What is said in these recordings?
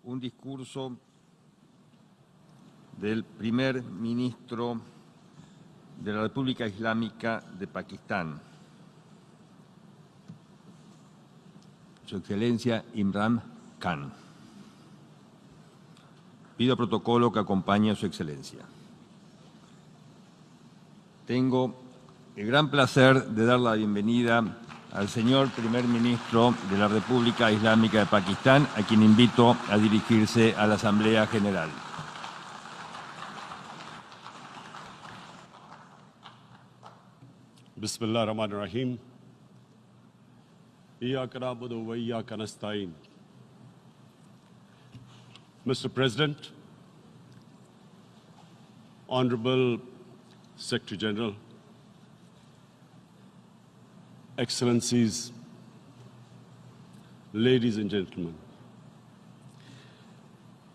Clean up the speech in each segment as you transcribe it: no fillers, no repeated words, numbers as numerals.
un discurso del primer ministro de la República Islámica de Pakistán, Su Excelencia Imran Khan. Pido protocolo que acompañe a Su Excelencia. Tengo el gran placer de dar la bienvenida al señor primer ministro de la República Islámica de Pakistán, a quien invito a dirigirse a la Asamblea General. Bismillah ar-Rahman ar-Rahim. Iyyaka na'budu wa iyyaka nasta'in. Mr. President, Honorable Secretary General, Excellencies, ladies and gentlemen,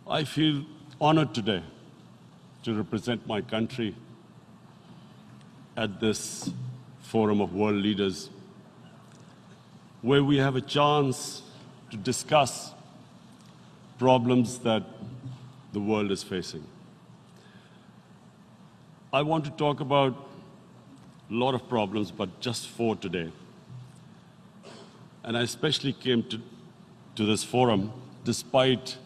I feel honored today to represent my country at this Forum of World Leaders, where we have a chance to discuss problems that the world is facing. I want to talk about a lot of problems, but just 4 today. And I especially came to this forum despite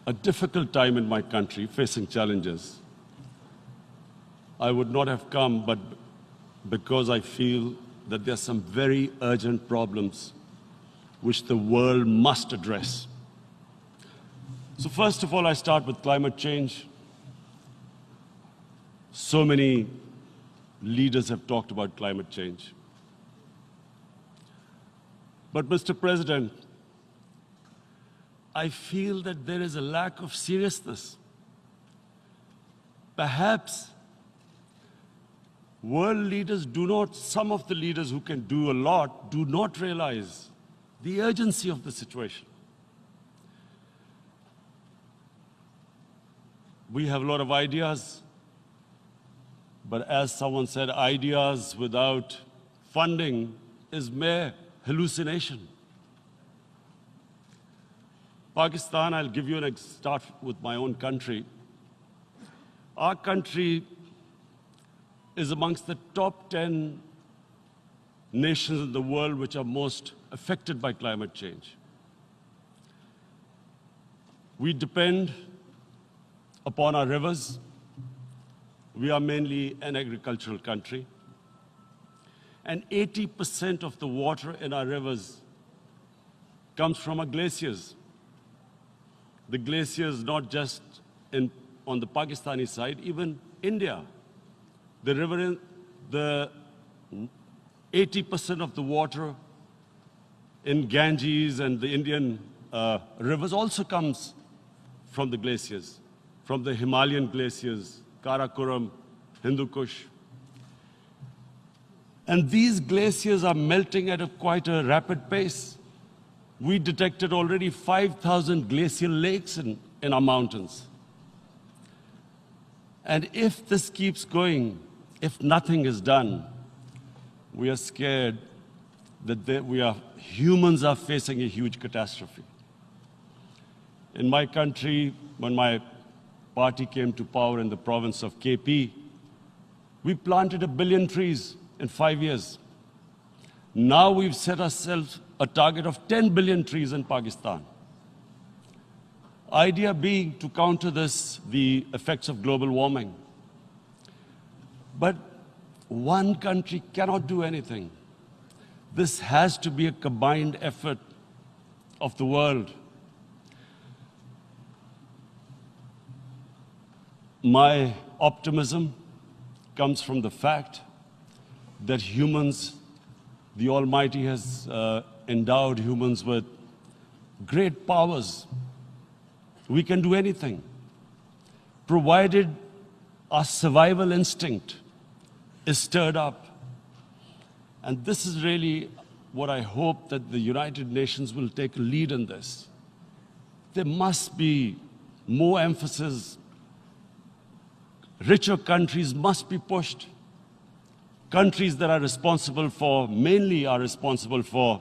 a difficult time in my country, facing challenges. I would not have come, but because I feel that there are some very urgent problems which the world must address. So first of all, I start with climate change. So many leaders have talked about climate change. But Mr. President, I feel that there is a lack of seriousness. Perhaps world leaders do not, some of the leaders who can do a lot, do not realize the urgency of the situation. We have a lot of ideas, but as someone said, ideas without funding is mere hallucination. Pakistan, I'll give you start with my own country. Our country is amongst the top 10 nations in the world which are most affected by climate change. We depend upon our rivers. We are mainly an agricultural country. And 80% of the water in our rivers comes from our glaciers. The glaciers not just on the Pakistani side, even India. The river, the 80% of the water in Ganges and the Indian rivers also comes from the glaciers, from the Himalayan glaciers, Karakoram, Hindu Kush. And these glaciers are melting at quite a rapid pace. We detected already 5,000 glacial lakes in our mountains. And if this keeps going, if nothing is done, we are scared that humans are facing a huge catastrophe. In my country, when my party came to power in the province of KP, we planted 1 billion trees in 5 years. Now we've set ourselves a target of 10 billion trees in Pakistan. Idea being to counter this, the effects of global warming. But one country cannot do anything. This has to be a combined effort of the world. My optimism comes from the fact that humans, the Almighty has endowed humans with great powers. We can do anything, provided our survival instinct is stirred up. And this is really what I hope that the United Nations will take a lead in this. There must be more emphasis. Richer countries must be pushed. Countries that are responsible for, mainly are responsible for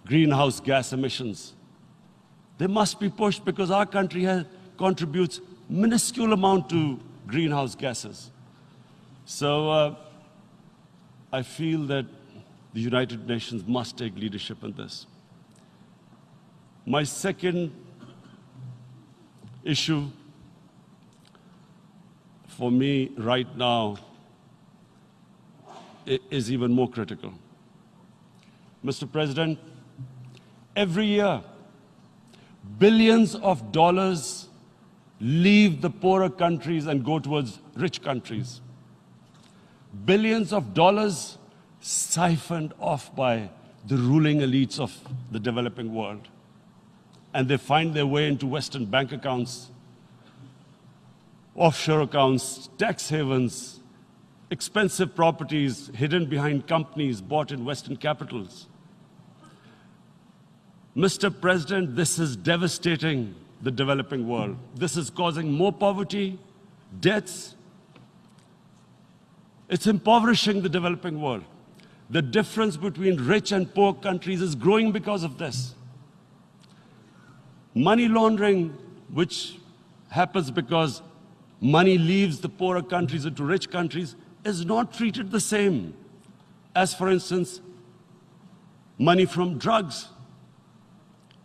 greenhouse gas emissions. They must be pushed because our country contributes minuscule amount to greenhouse gases. So I feel that the United Nations must take leadership in this. My second issue for me right now is even more critical. Mr. President, every year, billions of dollars leave the poorer countries and go towards rich countries. Billions of dollars siphoned off by the ruling elites of the developing world. And they find their way into Western bank accounts, offshore accounts, tax havens, expensive properties hidden behind companies bought in Western capitals. Mr. President, this is devastating the developing world. This is causing more poverty, debts. It's impoverishing the developing world. The difference between rich and poor countries is growing because of this. Money laundering, which happens because money leaves the poorer countries into rich countries, is not treated the same as, for instance, money from drugs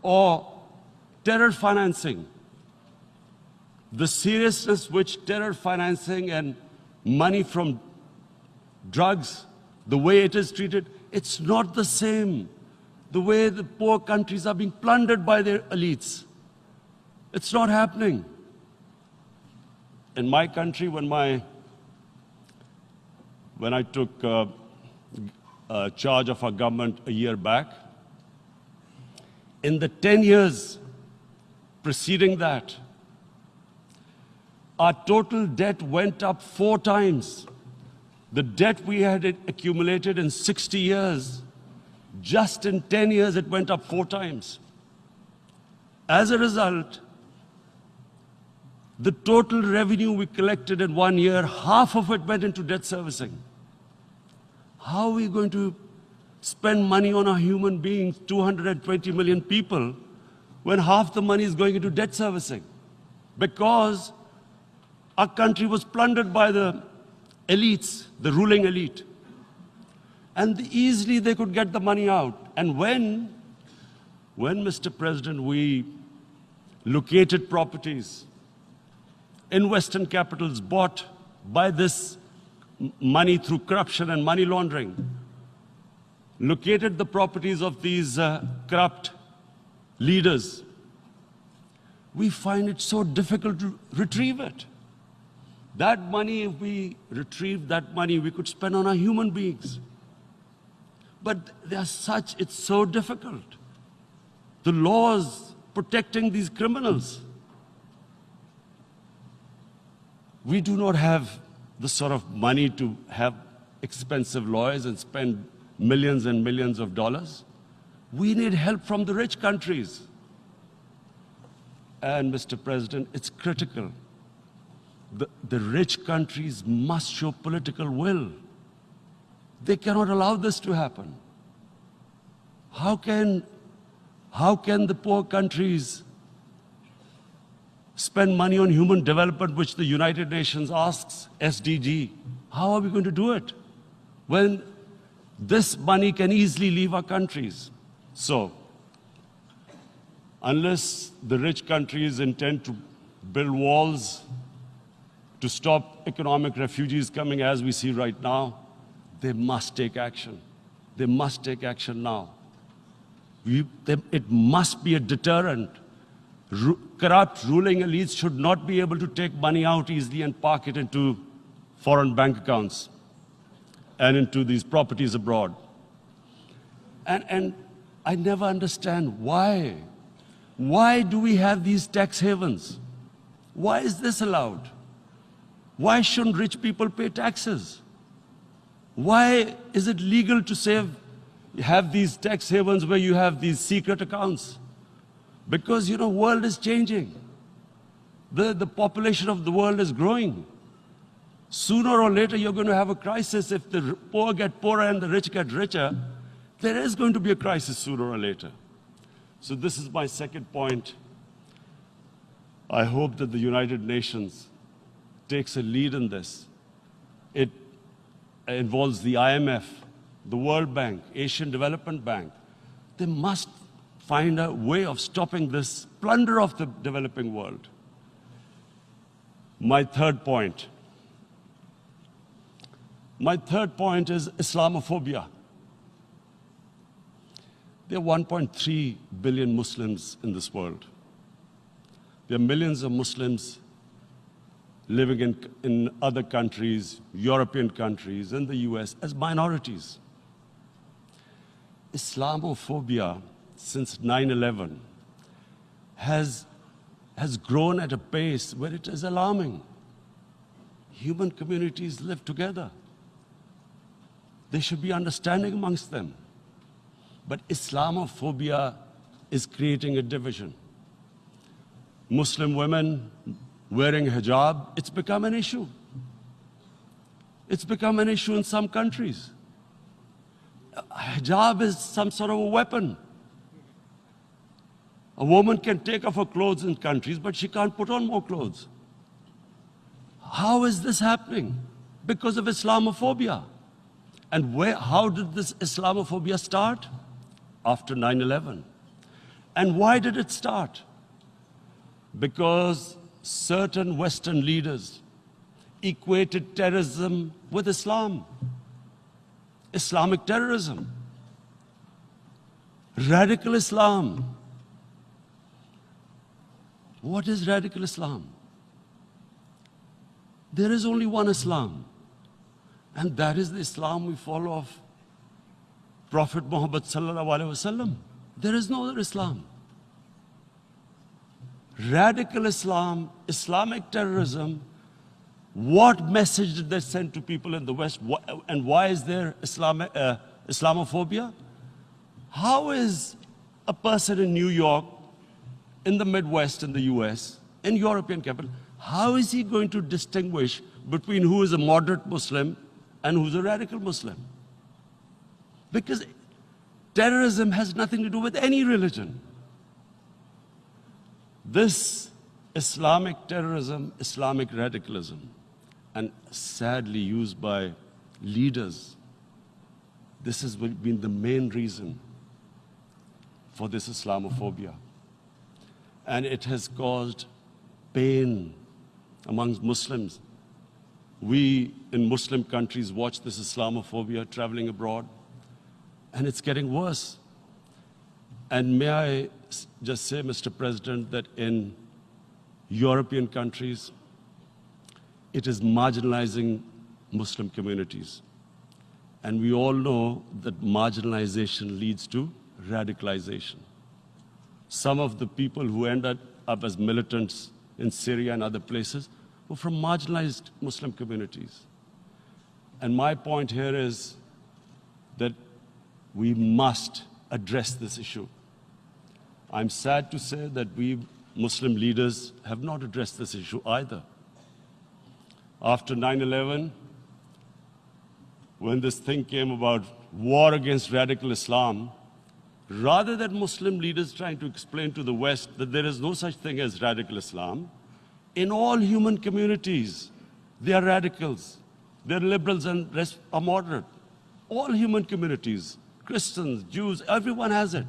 or terror financing. The seriousness which terror financing and money from drugs, the way it is treated, it's not the same. The way the poor countries are being plundered by their elites. It's not happening. In my country, when I took charge of our government a year back, in the 10 years preceding that, our total debt went up 4 times. The debt we had accumulated in 60 years, just in 10 years, it went up 4 times. As a result, the total revenue we collected in 1 year, half of it went into debt servicing. How are we going to spend money on our human beings, 220 million people, when half the money is going into debt servicing? Because our country was plundered by the elites, the ruling elite. And easily they could get the money out. And when Mr. President, we located properties in Western capitals bought by this money through corruption and money laundering, located the properties of these corrupt leaders, we find it so difficult to retrieve it. That money, if we retrieved that money, we could spend on our human beings. But it's so difficult. The laws protecting these criminals. We do not have the sort of money to have expensive lawyers and spend millions and millions of dollars. We need help from the rich countries. And Mr. President, it's critical. The rich countries must show political will. They cannot allow this to happen. How can the poor countries spend money on human development, which the United Nations asks, SDG? How are we going to do it when this money can easily leave our countries? So, unless the rich countries intend to build walls to stop economic refugees coming as we see right now, they must take action. They must take action now. It must be a deterrent. Corrupt ruling elites should not be able to take money out easily and park it into foreign bank accounts and into these properties abroad. And I never understand why. Why do we have these tax havens? Why is this allowed? Why shouldn't rich people pay taxes? Why is it legal to have these tax havens where you have these secret accounts? Because, the world is changing. The population of the world is growing. Sooner or later, you're going to have a crisis. If the poor get poorer and the rich get richer, there is going to be a crisis sooner or later. So this is my second point. I hope that the United Nations takes a lead in this. It involves the IMF, the World Bank, Asian Development Bank. They must find a way of stopping this plunder of the developing world. My third point is Islamophobia. There are 1.3 billion Muslims in this world. There are millions of Muslims living in other countries, European countries, in the US, as minorities. Islamophobia, since 9/11, has grown at a pace where it is alarming. Human communities live together. There should be understanding amongst them. But Islamophobia is creating a division. Muslim women wearing hijab, it's become an issue. It's become an issue in some countries. Hijab is some sort of a weapon. A woman can take off her clothes in countries, but she can't put on more clothes. How is this happening? Because of Islamophobia. And how did this Islamophobia start? After 9/11. And why did it start? Because certain Western leaders equated terrorism with Islam. Islamic terrorism. Radical Islam. What is radical Islam? There is only one Islam. And that is the Islam we follow of Prophet Muhammad sallallahu alaihi wasallam. There is no other Islam. Radical Islam, Islamic terrorism, what message did they send to people in the West? And why is there Islamophobia? How is a person in New York, in the Midwest, in the US, in European capital, how is he going to distinguish between who is a moderate Muslim and who's a radical Muslim? Because terrorism has nothing to do with any religion. This Islamic terrorism, Islamic radicalism, and sadly used by leaders, this has been the main reason for this Islamophobia. And it has caused pain amongst Muslims. We in Muslim countries watch this Islamophobia traveling abroad, and it's getting worse. And may I just say, Mr. President, that in European countries, it is marginalizing Muslim communities. And we all know that marginalization leads to radicalization. Some of the people who ended up as militants in Syria and other places were from marginalized Muslim communities. And my point here is that we must address this issue. I'm sad to say that we Muslim leaders have not addressed this issue either. After 9/11, when this thing came about war against radical Islam, rather than Muslim leaders trying to explain to the West that there is no such thing as radical Islam, in all human communities, they are radicals. They're liberals and rest are moderate. All human communities, Christians, Jews, everyone has it.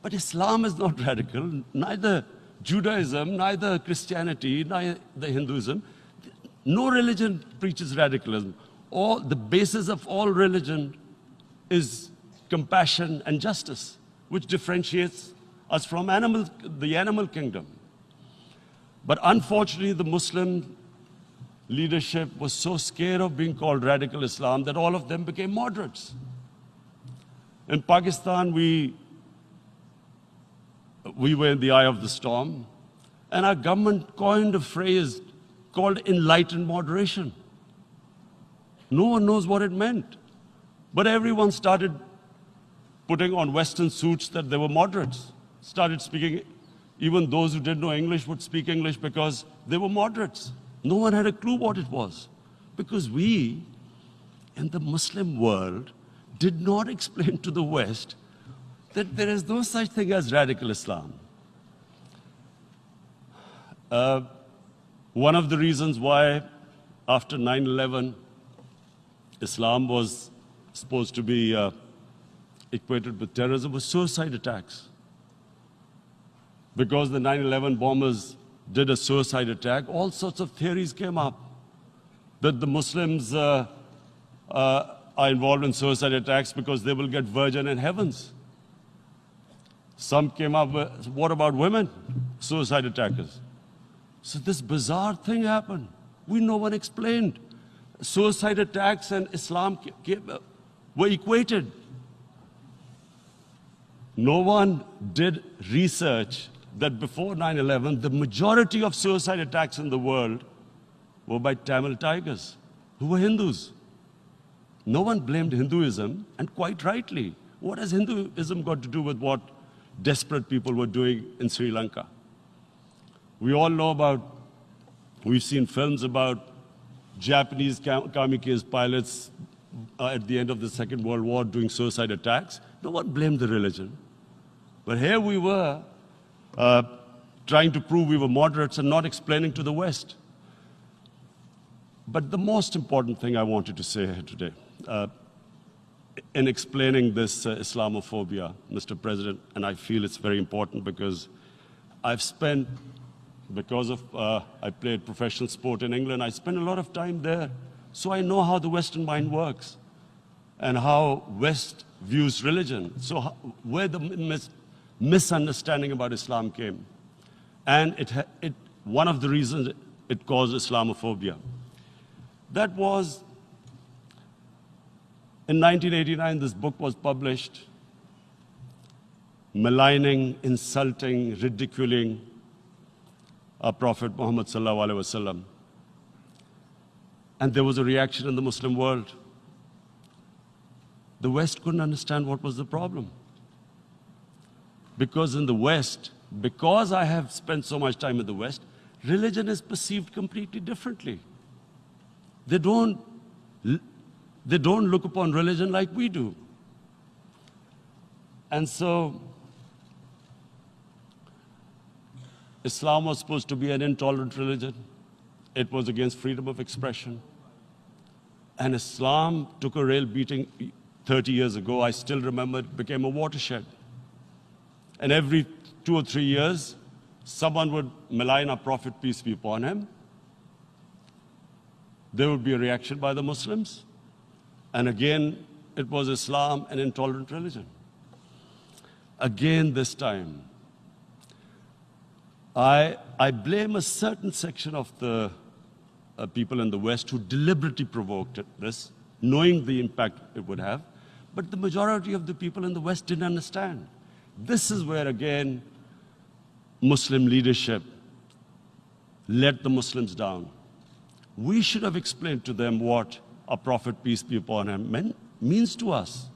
But Islam is not radical, neither Judaism, neither Christianity, neither Hinduism. No religion preaches radicalism. The basis of all religion is compassion and justice, which differentiates us from the animal kingdom. But unfortunately, the Muslim leadership was so scared of being called radical Islam that all of them became moderates. In Pakistan, we were in the eye of the storm, and our government coined a phrase called enlightened moderation. No one knows what it meant, but everyone started putting on Western suits that they were moderates, started speaking. Even those who didn't know English would speak English because they were moderates. No one had a clue what it was, because we, in the Muslim world, did not explain to the West that there is no such thing as radical Islam. One of the reasons why after 9/11, Islam was supposed to be equated with terrorism was suicide attacks. Because the 9/11 bombers did a suicide attack, all sorts of theories came up that the Muslims are involved in suicide attacks because they will get virgin in heavens. Some came up with, what about women, suicide attackers? So this bizarre thing happened. No one explained. Suicide attacks and Islam were equated. No one did research that before 9/11, the majority of suicide attacks in the world were by Tamil Tigers, who were Hindus. No one blamed Hinduism, and quite rightly. What has Hinduism got to do with what desperate people were doing in Sri Lanka? We all know we've seen films about Japanese kamikaze pilots at the end of the Second World War doing suicide attacks. No one blamed the religion. But here we were trying to prove we were moderates and not explaining to the West. But the most important thing I wanted to say here today, in explaining this Islamophobia, Mr. President, and I feel it's very important because I played professional sport in England, I spent a lot of time there, so I know how the Western mind works and how West views religion. So where the misunderstanding about Islam came. And one of the reasons it caused Islamophobia. That was, in 1989, this book was published, maligning, insulting, ridiculing our Prophet Muhammad sallallahu alaihi wasallam. And there was a reaction in the Muslim world. The West couldn't understand what was the problem. Because in the West, because I have spent so much time in the West, religion is perceived completely differently. They don't look upon religion like we do. And so, Islam was supposed to be an intolerant religion. It was against freedom of expression. And Islam took a real beating 30 years ago. I still remember it became a watershed. And every 2 or 3 years, someone would malign our Prophet, peace be upon him. There would be a reaction by the Muslims. And again, it was Islam, an intolerant religion. Again, this time, I blame a certain section of the people in the West who deliberately provoked this, knowing the impact it would have. But the majority of the people in the West didn't understand. This is where, again, Muslim leadership let the Muslims down. We should have explained to them what our Prophet, peace be upon him, means to us.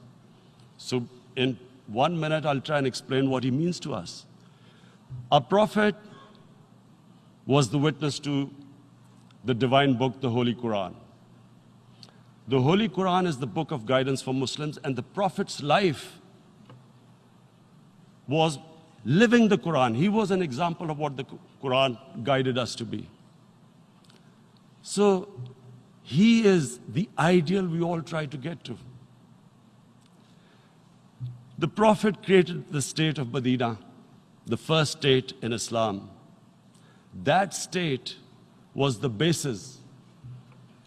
So in 1 minute, I'll try and explain what he means to us. Our Prophet was the witness to the divine book, the Holy Quran. The Holy Quran is the book of guidance for Muslims, and the Prophet's life was living the Quran. He was an example of what the Quran guided us to be. So he is the ideal we all try to get to. The Prophet created the state of Medina, the first state in Islam. That state was the basis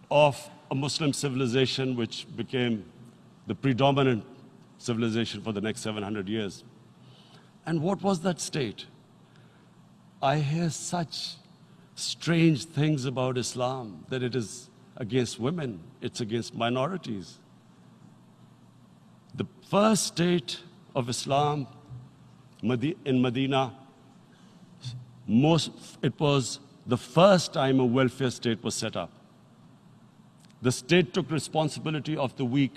of a Muslim civilization which became the predominant civilization for the next 700 years. And what was that state? I hear such strange things about Islam, that it is against women, it's against minorities. The first state of Islam in Medina, it was the first time a welfare state was set up. The state took responsibility of the weak,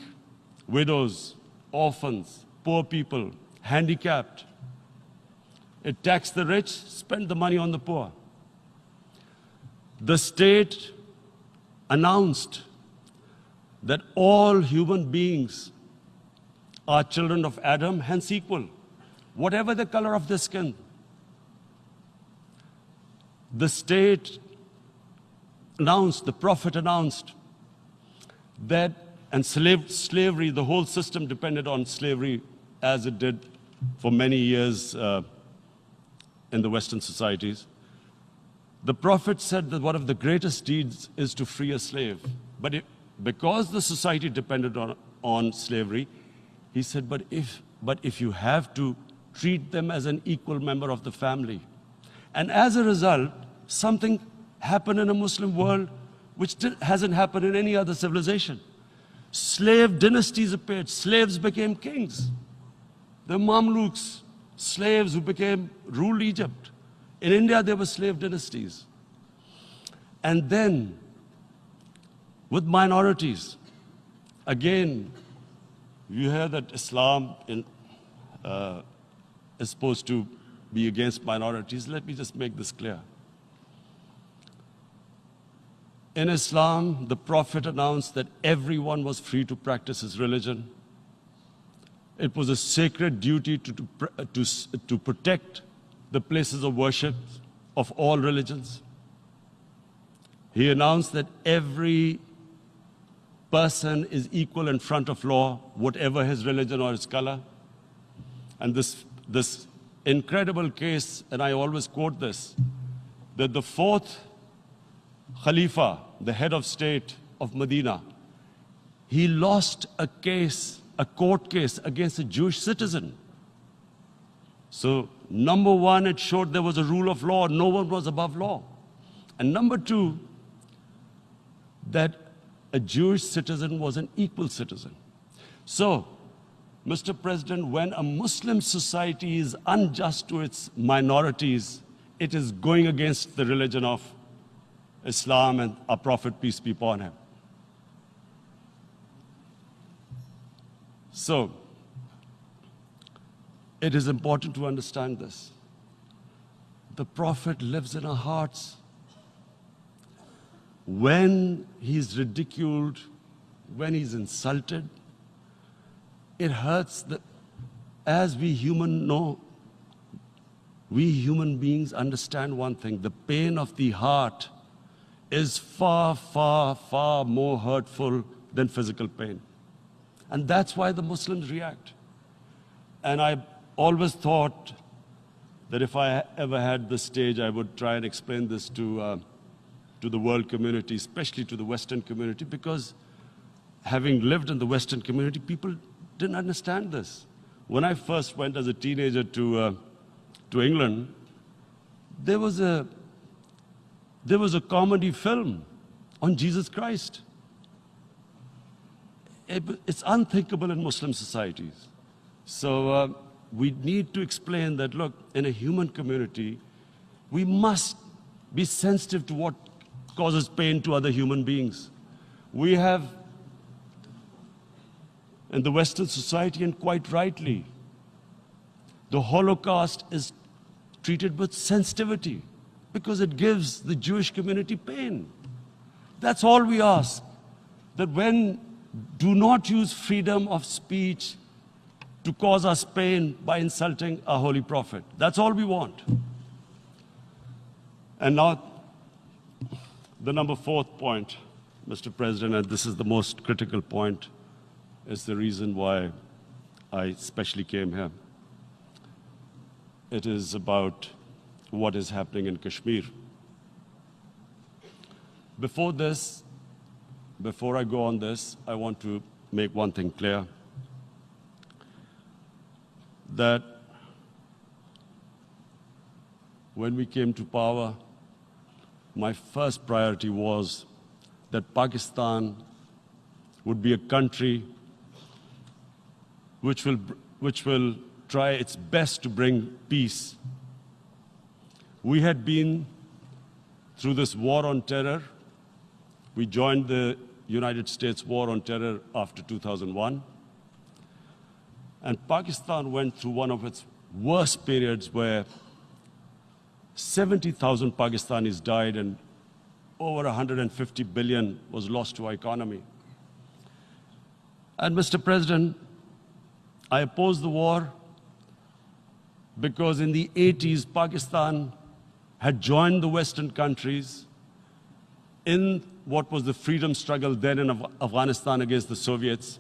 widows, orphans, poor people, handicapped. It taxed the rich, spent the money on the poor. The state announced that all human beings are children of Adam, hence equal, whatever the color of their skin. the state announced, the Prophet announced that, and slavery, the whole system depended on slavery as it did for many years in the Western societies. The Prophet said that one of the greatest deeds is to free a slave. But because the society depended on slavery, he said, but if you have to treat them as an equal member of the family. And as a result, something happened in a Muslim world which hasn't happened in any other civilization. Slave dynasties appeared. Slaves became kings. The Mamluks, slaves who ruled Egypt. In India, there were slave dynasties. And then, with minorities, again, you hear that Islam is supposed to be against minorities. Let me just make this clear. In Islam, the Prophet announced that everyone was free to practice his religion. It was a sacred duty to protect the places of worship of all religions. He announced that every person is equal in front of law, whatever his religion or his color. And this incredible case, and I always quote this, that the fourth Khalifa, the head of state of Medina, he lost a court case against a Jewish citizen. So, number one, it showed there was a rule of law, no one was above law. And number two, that a Jewish citizen was an equal citizen. So, Mr. President, when a Muslim society is unjust to its minorities, it is going against the religion of Islam and our Prophet, peace be upon him. So, it is important to understand this. The Prophet lives in our hearts. When he's ridiculed, when he's insulted, it hurts. As we human beings understand one thing, the pain of the heart is far, far, far more hurtful than physical pain. And that's why the Muslims react. And I always thought that if I ever had the stage, I would try and explain this to the world community, especially to the Western community, because having lived in the Western community, people didn't understand this. When I first went as a teenager to England, there was a comedy film on Jesus Christ. It's unthinkable in Muslim societies. So we need to explain that, look, in a human community, we must be sensitive to what causes pain to other human beings. We have, in the Western society, and quite rightly, the Holocaust is treated with sensitivity because it gives the Jewish community pain. That's all we ask. That do not use freedom of speech to cause us pain by insulting our Holy Prophet. That's all we want. And now, the number fourth point, Mr. President, and this is the most critical point, is the reason why I especially came here. It is about what is happening in Kashmir. Before I go on this, I want to make one thing clear, that when we came to power, my first priority was that Pakistan would be a country which will try its best to bring peace. We had been through this war on terror. We joined the United States war on terror after 2001. And Pakistan went through one of its worst periods where 70,000 Pakistanis died and over 150 billion was lost to our economy. And Mr. President, I opposed the war because in the 80s, Pakistan had joined the Western countries in what was the freedom struggle then in Afghanistan against the Soviets.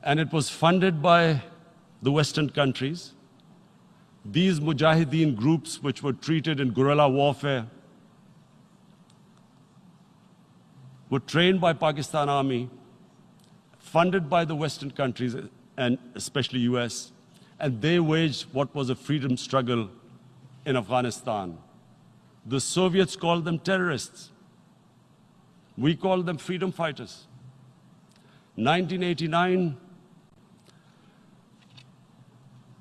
And it was funded by the Western countries. These Mujahideen groups, which were treated in guerrilla warfare, were trained by Pakistan Army, funded by the Western countries, and especially US, and they waged what was a freedom struggle in Afghanistan. The Soviets called them terrorists. We called them freedom fighters. 1989,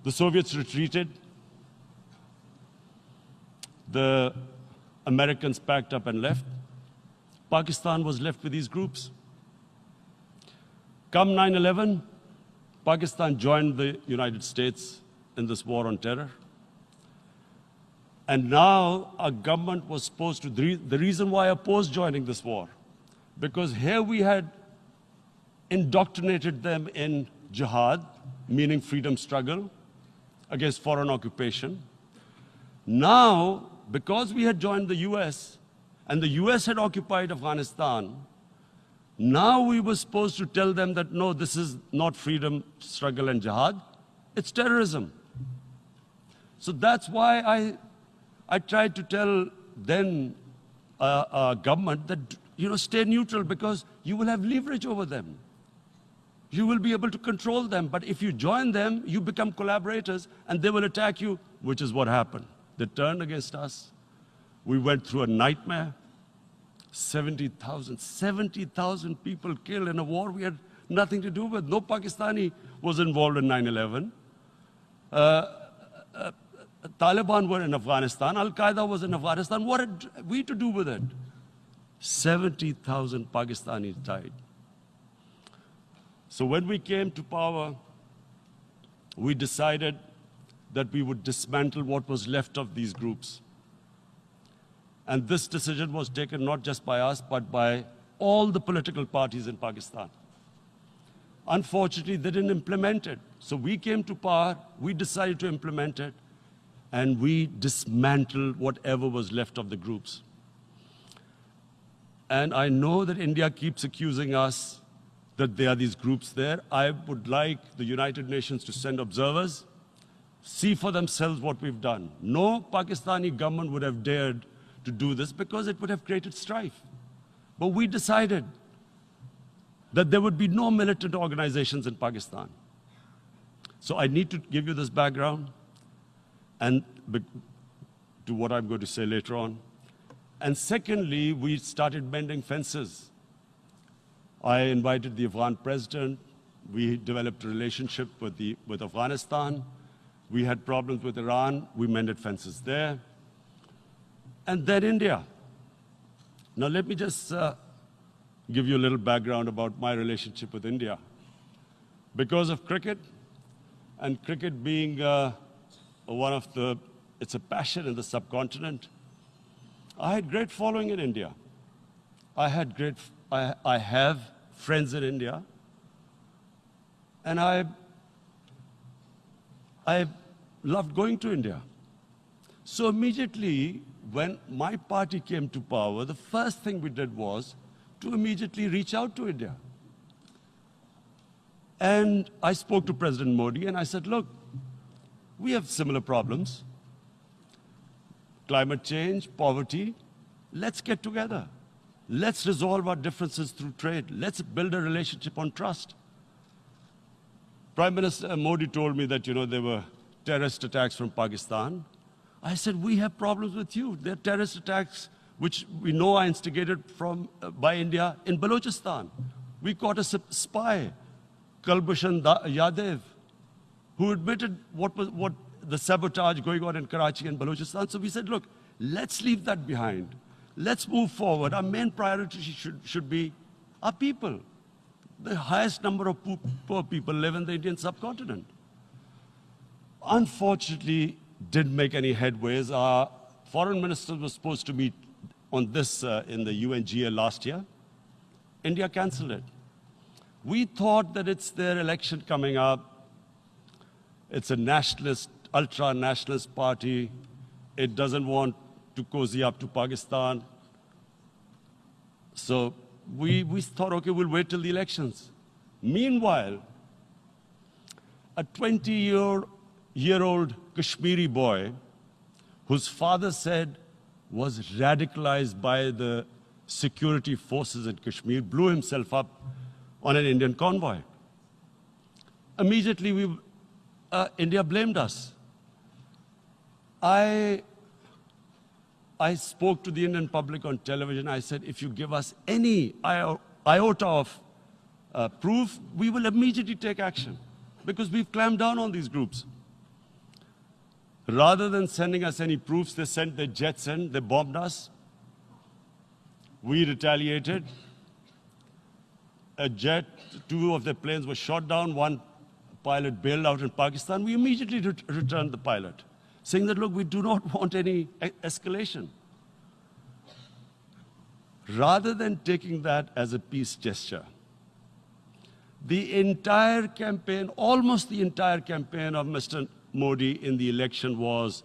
the Soviets retreated. The Americans packed up and left. Pakistan was left with these groups. Come 9/11, Pakistan joined the United States in this war on terror. And now our government was supposed to, the reason why I opposed joining this war, because here we had indoctrinated them in jihad, meaning freedom struggle against foreign occupation. Now, because we had joined the US, and the US had occupied Afghanistan, now we were supposed to tell them that, no, this is not freedom struggle and jihad, it's terrorism. So that's why I tried to tell then government that, stay neutral, because you will have leverage over them. You will be able to control them, but if you join them, you become collaborators and they will attack you, which is what happened. They turned against us. We went through a nightmare. 70,000 people killed in a war we had nothing to do with. No Pakistani was involved in 9/11. Taliban were in Afghanistan. Al-Qaeda was in Afghanistan. What had we to do with it? 70,000 Pakistanis died. So when we came to power, we decided that we would dismantle what was left of these groups. And this decision was taken not just by us, but by all the political parties in Pakistan. Unfortunately, they didn't implement it. So we came to power, we decided to implement it, and we dismantled whatever was left of the groups. And I know that India keeps accusing us that there are these groups there. I would like the United Nations to send observers, see for themselves what we've done. No Pakistani government would have dared to do this because it would have created strife. But we decided that there would be no militant organizations in Pakistan. So I need to give you this background and to what I'm going to say later on. And secondly, we started mending fences. I invited the Afghan president. We developed a relationship with Afghanistan. We had problems with Iran. We mended fences there. And then India. Now let me just give you a little background about my relationship with India. Because of cricket, and cricket being it's a passion in the subcontinent, I had great following in India. I have friends in India, and I loved going to India. So immediately, when my party came to power, the first thing we did was to immediately reach out to India. And I spoke to President Modi and I said, look, we have similar problems. Climate change, poverty, let's get together. Let's resolve our differences through trade. Let's build a relationship on trust. Prime Minister Modi told me that, there were terrorist attacks from Pakistan. I said, we have problems with you. There are terrorist attacks which we know are instigated by India in Balochistan. We caught a spy, Kulbhushan Yadav, who admitted what the sabotage going on in Karachi and Balochistan. So we said, look, let's leave that behind. Let's move forward. Our main priority should be our people. The highest number of poor people live in the Indian subcontinent. Unfortunately, didn't make any headways. Our foreign ministers were supposed to meet on this in the UNGA last year. India canceled it. We thought that it's their election coming up. It's a nationalist, ultra-nationalist party. it doesn't want to cozy up to Pakistan. So we thought, okay, we'll wait till the elections. Meanwhile, a 20-year-old Kashmiri boy, whose father said was radicalized by the security forces in Kashmir, blew himself up on an Indian convoy. Immediately, India blamed us. I spoke to the Indian public on television. I said, if you give us any iota of proof, we will immediately take action, because we've clamped down on these groups. Rather than sending us any proofs, they sent their jets in, they bombed us. We retaliated. A jet, 2 of their planes were shot down, 1 pilot bailed out in Pakistan. We immediately returned the pilot, saying that, look, we do not want any escalation. Rather than taking that as a peace gesture, the entire campaign, almost the entire campaign of Mr. Modi in the election was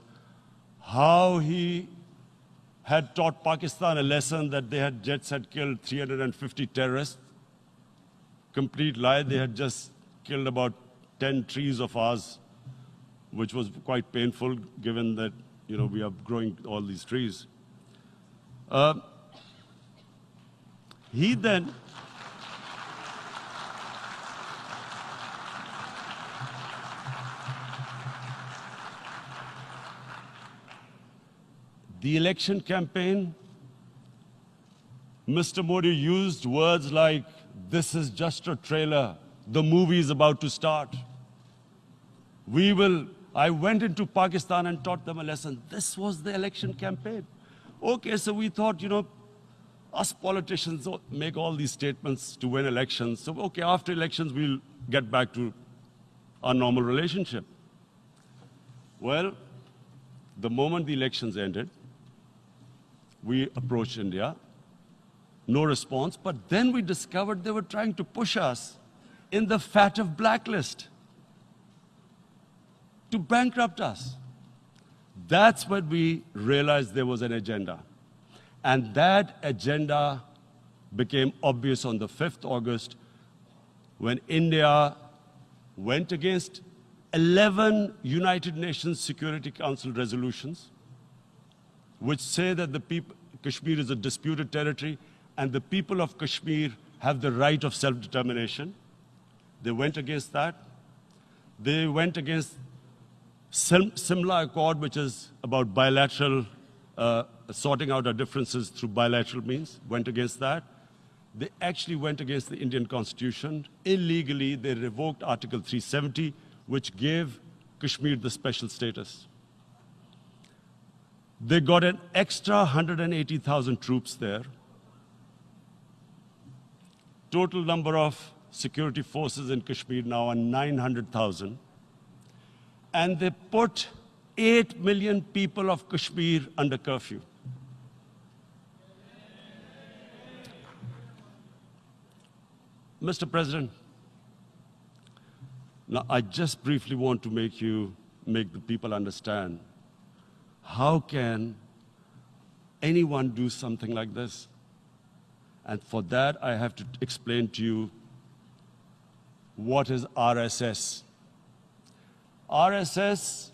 how he had taught Pakistan a lesson that jets had killed 350 terrorists. Complete lie. They had just killed about 10 trees of ours, which was quite painful given that, we are growing all these trees. He then the election campaign, Mr. Modi used words like, this is just a trailer, the movie is about to start. I went into Pakistan and taught them a lesson. This was the election campaign. Okay, so we thought, us politicians make all these statements to win elections. So, okay, after elections, we'll get back to our normal relationship. Well, the moment the elections ended, we approached India, no response, but then we discovered they were trying to push us in the FATF blacklist to bankrupt us. That's when we realized there was an agenda. And that agenda became obvious on the 5th August when India went against 11 United Nations Security Council resolutions, which say that Kashmir is a disputed territory and the people of Kashmir have the right of self-determination. They went against that. They went against Simla Accord, which is about bilateral, sorting out our differences through bilateral means, went against that. They actually went against the Indian Constitution. Illegally, they revoked Article 370, which gave Kashmir the special status. They got an extra 180,000 troops there. Total number of security forces in Kashmir now are 900,000. And they put 8 million people of Kashmir under curfew. Mr. President, now I just briefly want to make the people understand, how can anyone do something like this? And for that, I have to explain to you what is RSS. RSS,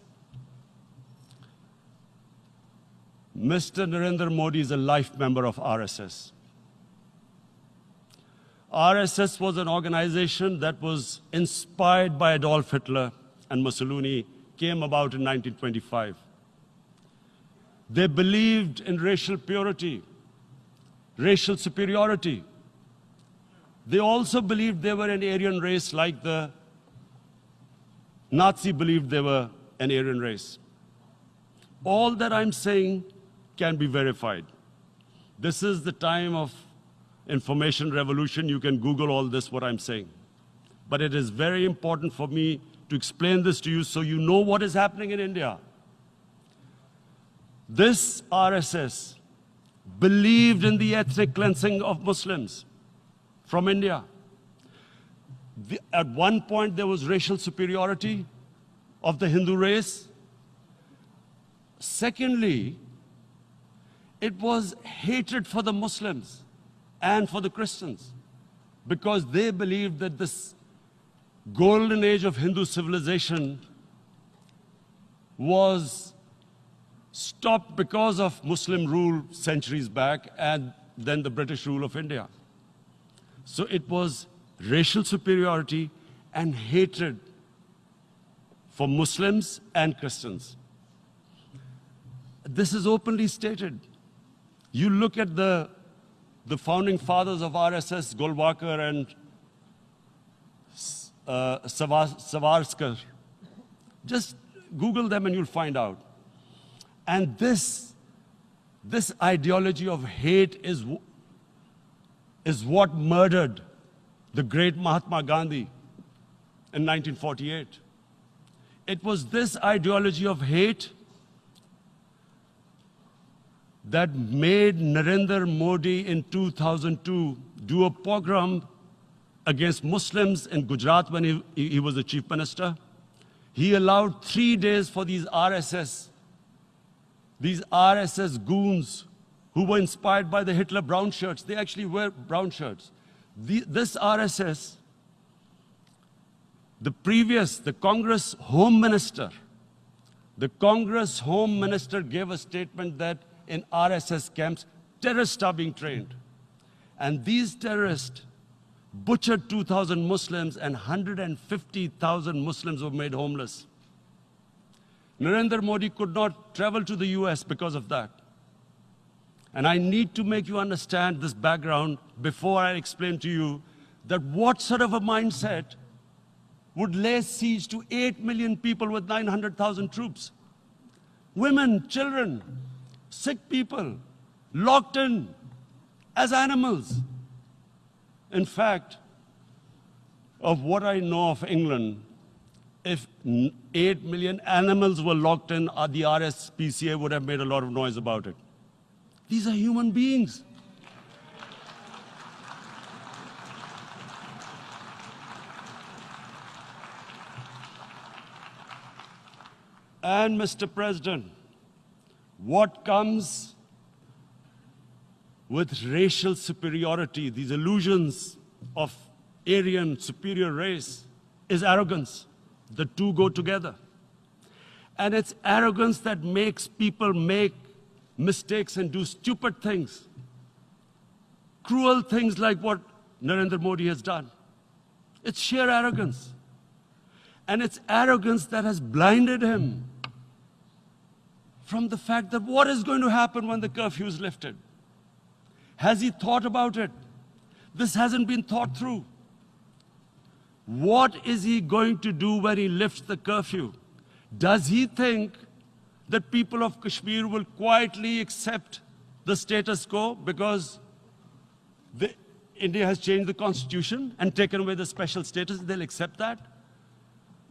Mr. Narendra Modi is a life member of RSS. RSS was an organization that was inspired by Adolf Hitler and Mussolini, came about in 1925. They believed in racial purity, racial superiority. They also believed they were an Aryan race like the Nazi believed they were an Aryan race. All that I'm saying can be verified. This is the time of information revolution. You can Google all this, what I'm saying. But it is very important for me to explain this to you so you know what is happening in India. This RSS believed in the ethnic cleansing of Muslims from India. At one point, there was racial superiority of the Hindu race. Secondly, it was hatred for the Muslims and for the Christians, because they believed that this golden age of Hindu civilization was stopped because of Muslim rule centuries back and then the British rule of India. So it was racial superiority and hatred for Muslims and Christians. This is openly stated. You look at the founding fathers of RSS, Golwalkar and Savarkar. Just Google them and you'll find out. And this ideology of hate is what murdered the great Mahatma Gandhi in 1948. It was this ideology of hate that made Narendra Modi in 2002 do a pogrom against Muslims in Gujarat when he was the chief minister. He allowed 3 days for these RSS goons who were inspired by the Hitler brown shirts. They actually wear brown shirts. This RSS, the Congress Home Minister gave a statement that in RSS camps, terrorists are being trained. And these terrorists butchered 2,000 Muslims and 150,000 Muslims were made homeless. Narendra Modi could not travel to the US because of that. And I need to make you understand this background before I explain to you that what sort of a mindset would lay siege to 8 million people with 900,000 troops. Women, children, sick people, locked in as animals. In fact, of what I know of England, if 8 million animals were locked in, the RSPCA would have made a lot of noise about it. These are human beings. And Mr. President, what comes with racial superiority, these illusions of Aryan superior race, is arrogance. The two go together. And it's arrogance that makes people make mistakes and do stupid things. Cruel things like what Narendra Modi has done. It's sheer arrogance. And it's arrogance that has blinded him from the fact that what is going to happen when the curfew is lifted? Has he thought about it? This hasn't been thought through. What is he going to do when he lifts the curfew? Does he think that people of Kashmir will quietly accept the status quo because India has changed the constitution and taken away the special status? They'll accept that?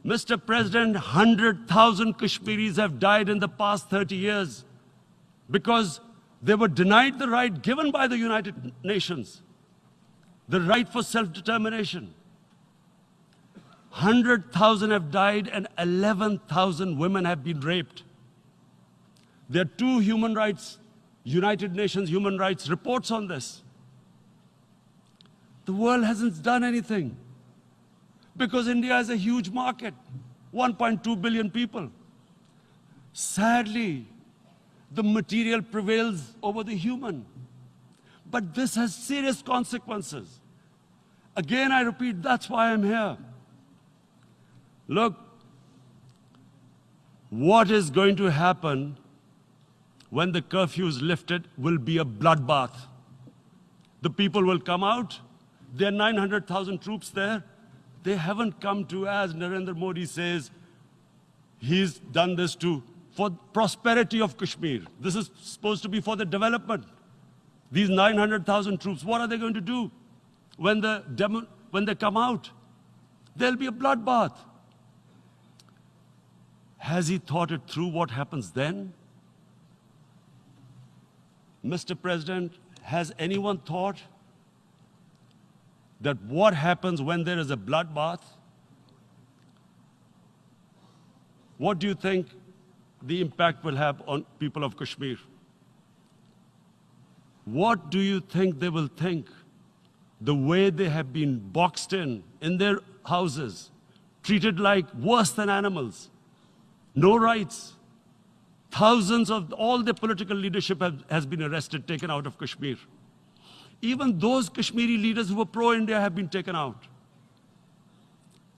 Mr. President, 100,000 Kashmiris have died in the past 30 years because they were denied the right given by the United Nations, the right for self-determination. 100,000 have died and 11,000 women have been raped. There are 2 United Nations human rights reports on this. The world hasn't done anything because India is a huge market, 1.2 billion people. Sadly, the material prevails over the human. But this has serious consequences. Again, I repeat, that's why I'm here. Look, what is going to happen when the curfew is lifted will be a bloodbath. The people will come out. There are 900,000 troops there. They haven't come to, as Narendra Modi says, he's done this for prosperity of Kashmir. This is supposed to be for the development. These 900,000 troops, what are they going to do when they come out? There'll be a bloodbath. Has he thought it through what happens then? Mr. President, has anyone thought that what happens when there is a bloodbath? What do you think the impact will have on people of Kashmir. What do you think they will think? The way they have been boxed in their houses, treated like worse than animals, no rights. Thousands of all the political leadership has been arrested, taken out of Kashmir. Even those Kashmiri leaders who were pro-India have been taken out.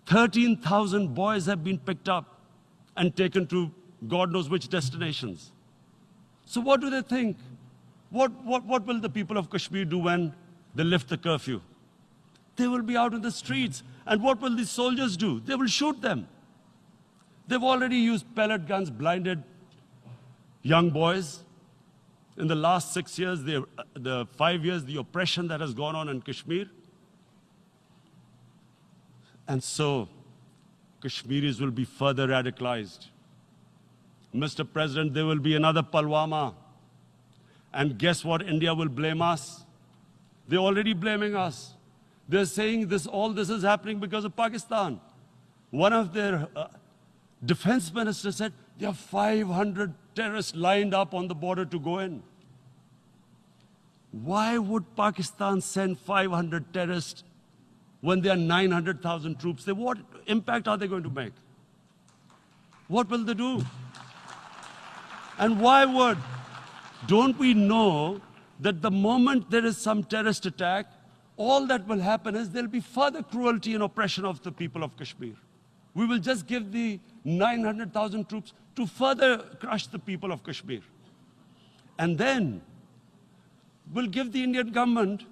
13,000 boys have been picked up and taken to God knows which destinations. So what do they think? What will the people of Kashmir do when they lift the curfew? They will be out in the streets. And what will these soldiers do? They will shoot them. They've already used pellet guns, blinded young boys. In the last 6 years, the 5 years, the oppression that has gone on in Kashmir. And so, Kashmiris will be further radicalized. Mr. President, there will be another Pulwama. And guess what? India will blame us. They're already blaming us. They're saying all this is happening because of Pakistan. One of their defense ministers said, there are 500 terrorists lined up on the border to go in. Why would Pakistan send 500 terrorists when there are 900,000 troops? What impact are they going to make? What will they do? And why would? Don't we know that the moment there is some terrorist attack, all that will happen is there'll be further cruelty and oppression of the people of Kashmir. We will just give the 900,000 troops to further crush the people of Kashmir. And then we'll give the Indian government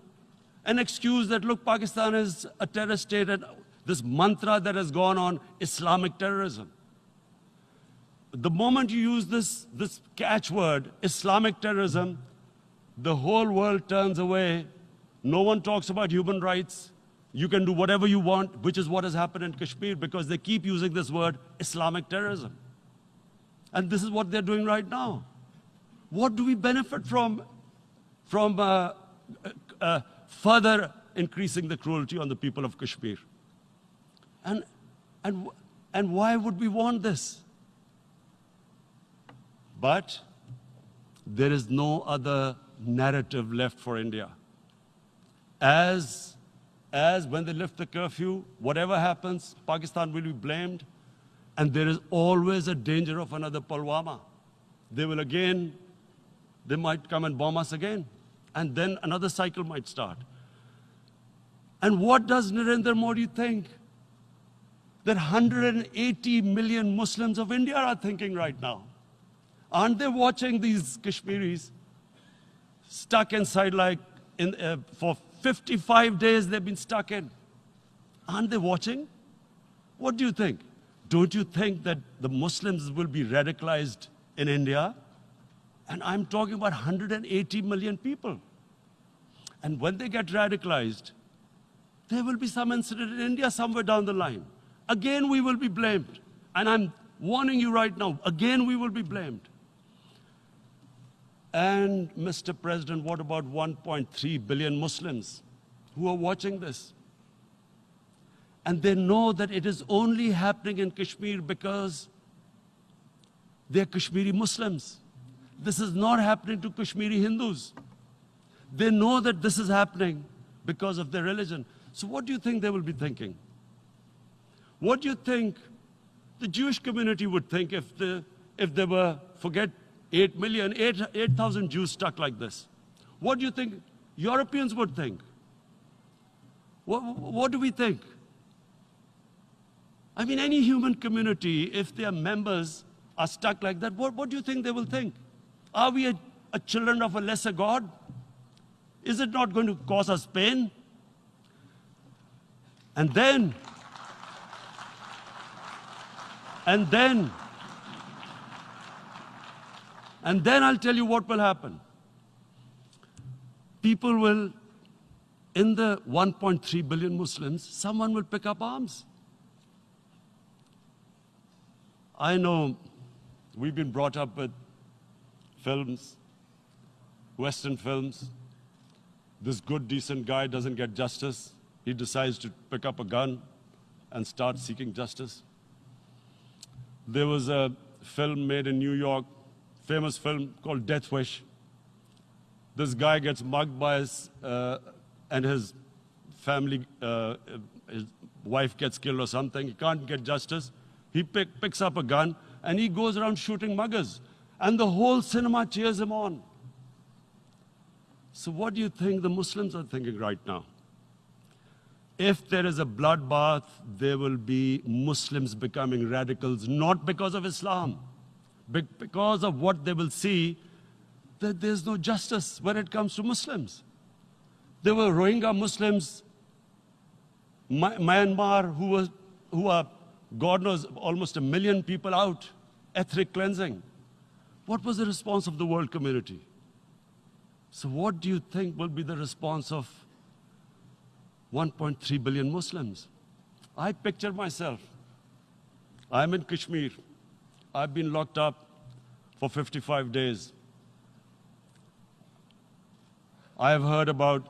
an excuse that, look, Pakistan is a terrorist state, and this mantra that has gone on, Islamic terrorism. The moment you use this catchword, Islamic terrorism, the whole world turns away. No one talks about human rights. You can do whatever you want, which is what has happened in Kashmir, because they keep using this word, Islamic terrorism. And this is what they're doing right now. What do we benefit from further increasing the cruelty on the people of Kashmir? And why would we want this? But there is no other narrative left for India. As when they lift the curfew, whatever happens, Pakistan will be blamed, and there is always a danger of another Pulwama. They might come and bomb us again, and then another cycle might start. And what does Narendra Modi think? That 180 million Muslims of India are thinking right now. Aren't they watching these Kashmiris stuck inside for 55 days they've been stuck in? Aren't they watching? What do you think? Don't you think that the Muslims will be radicalized in India? And I'm talking about 180 million people. And when they get radicalized, there will be some incident in India somewhere down the line. Again, we will be blamed. And I'm warning you right now, again, we will be blamed. And Mr. President, what about 1.3 billion Muslims who are watching this? And they know that it is only happening in Kashmir because they're Kashmiri Muslims. This is not happening to Kashmiri Hindus. They know that this is happening because of their religion. So what do you think they will be thinking? What do you think the Jewish community would think if they were, forget 8,000 Jews stuck like this? What do you think Europeans would think? What do we think? I mean, any human community, if their members are stuck like that, what do you think they will think? Are we a children of a lesser God? Is it not going to cause us pain? And then I'll tell you what will happen. People will, in the 1.3 billion Muslims, someone will pick up arms. I know we've been brought up with films, Western films. This good, decent guy doesn't get justice. He decides to pick up a gun and start seeking justice. There was a film made in New York, famous film called Death Wish. This guy gets mugged by and his family, his wife gets killed or something. He can't get justice. He picks up a gun and he goes around shooting muggers. And the whole cinema cheers him on. So what do you think the Muslims are thinking right now? If there is a bloodbath, there will be Muslims becoming radicals, not because of Islam, but because of what they will see, that there's no justice when it comes to Muslims. There were Rohingya Muslims, Myanmar, who are, God knows, almost 1 million people out, ethnic cleansing. What was the response of the world community? So what do you think will be the response of 1.3 billion Muslims? I picture myself. I'm in Kashmir. I've been locked up for 55 days. I have heard about,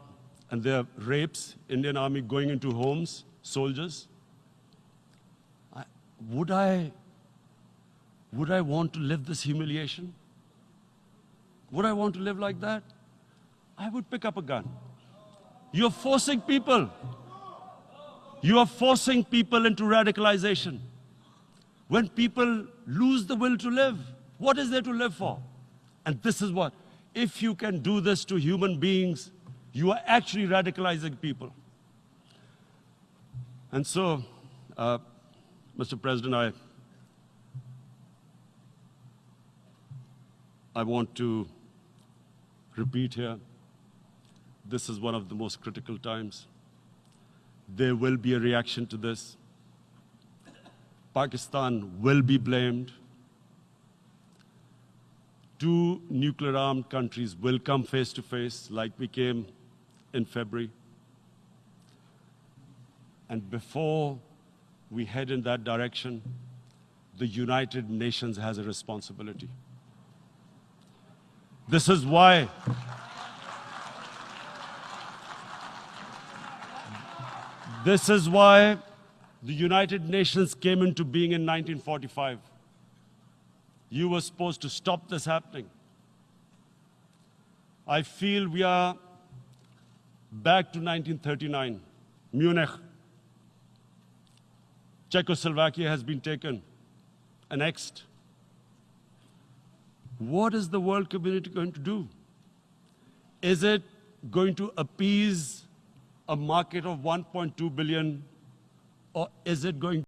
and there are rapes, Indian Army going into homes, soldiers. Would I want to live this humiliation? Would I want to live like that? I would pick up a gun. You're forcing people. You are forcing people into radicalization. When people lose the will to live, what is there to live for? And this is what, if you can do this to human beings, you are actually radicalizing people. And so, Mr. President, I want to repeat here, this is one of the most critical times. There will be a reaction to this. Pakistan will be blamed. 2 nuclear-armed countries will come face to face like we came in February. And before we head in that direction, the United Nations has a responsibility. This is why the United Nations came into being in 1945. You were supposed to stop this happening. I feel we are back to 1939, Munich. Czechoslovakia has been taken, annexed. What is the world community going to do? Is it going to appease a market of 1.2 billion, or is it going